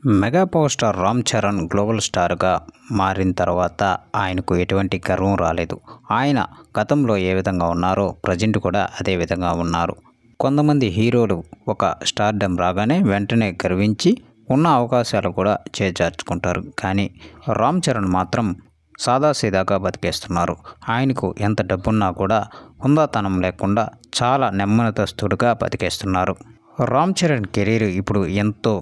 Mega power star Ram Charan global స్టార్గా మారిన తర్వాత ఆయనకు ఎటువంటి గర్వం రాలేదు. ఆయన గతంలో ఏ విధంగా ఉన్నారో ప్రజెంట్ కూడా అదే విధంగా ఉన్నారు. కొంతమంది హీరోలు ఒక స్టార్డమ్ రాగానే వెంటనే గర్వించి ఉన్న అవకాశాలు కూడా చేజార్చుకుంటారు. కానీ రామ్ చరణ్ మాత్రం సాదాసీదాగా బతికేస్తున్నారు. ఆయనకు ఎంత డబ్బున్నా కూడా హుందాతనం లేకుండా చాలా నెమ్మదస్తుడుగా బతికేస్తున్నారు. రామ్ చరణ్ కెరీర్ ఇప్పుడు ఎంతో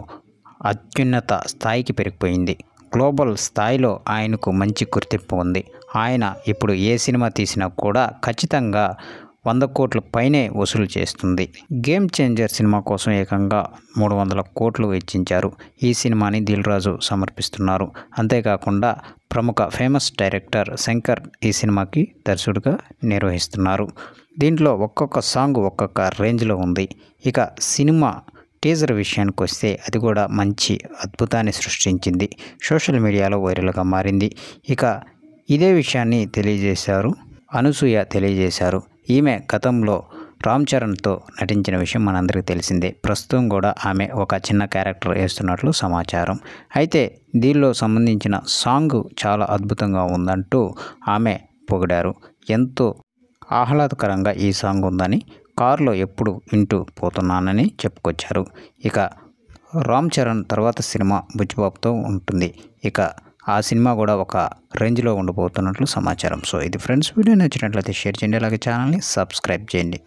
అత్యున్నత స్థాయికి పెరిగిపోయింది. గ్లోబల్ స్థాయిలో ఆయనకు మంచి గుర్తింపు ఉంది. ఆయన ఇప్పుడు ఏ సినిమా తీసినా కూడా ఖచ్చితంగా 100 కోట్ల పైనే వసూలు చేస్తుంది. గేమ్ చేంజర్ సినిమా కోసం ఏకంగా 300 కోట్లు వెచ్చించారు. ఈ సినిమాని దిల్ రాజు సమర్పిస్తున్నారు. అంతేకాకుండా ప్రముఖ ఫేమస్ డైరెక్టర్ శంకర్ ఈ సినిమాకి దర్శకుడిగా నిర్వహిస్తున్నారు. దీంట్లో ఒక్కొక్క సాంగ్ ఒక్కొక్క రేంజ్లో ఉంది. ఇక సినిమా టీజర్ విషయానికి వస్తే అది కూడా మంచి అద్భుతాన్ని సృష్టించింది. సోషల్ మీడియాలో వైరల్గా మారింది. ఇక ఇదే విషయాన్ని అనసూయ తెలియజేశారు. ఈమె గతంలో రామ్ చరణ్తో నటించిన విషయం మనందరికీ తెలిసిందే. ప్రస్తుతం కూడా ఆమె ఒక చిన్న క్యారెక్టర్ వేస్తున్నట్లు సమాచారం. అయితే దీనిలో సంబంధించిన సాంగ్ చాలా అద్భుతంగా ఉందంటూ ఆమె పొగిడారు. ఎంతో ఆహ్లాదకరంగా ఈ సాంగ్ ఉందని కారులో ఎప్పుడు వింటూ పోతున్నానని చెప్పుకొచ్చారు. ఇక రామ్ చరణ్ తర్వాత సినిమా బుచ్చిబాబుతో ఉంటుంది. ఇక ఆ సినిమా కూడా ఒక రేంజ్లో ఉండబోతున్నట్లు సమాచారం. సో ఇది ఫ్రెండ్స్, వీడియో నచ్చినట్లయితే షేర్ చేయండి, అలాగే ఛానల్ని సబ్స్క్రైబ్ చేయండి.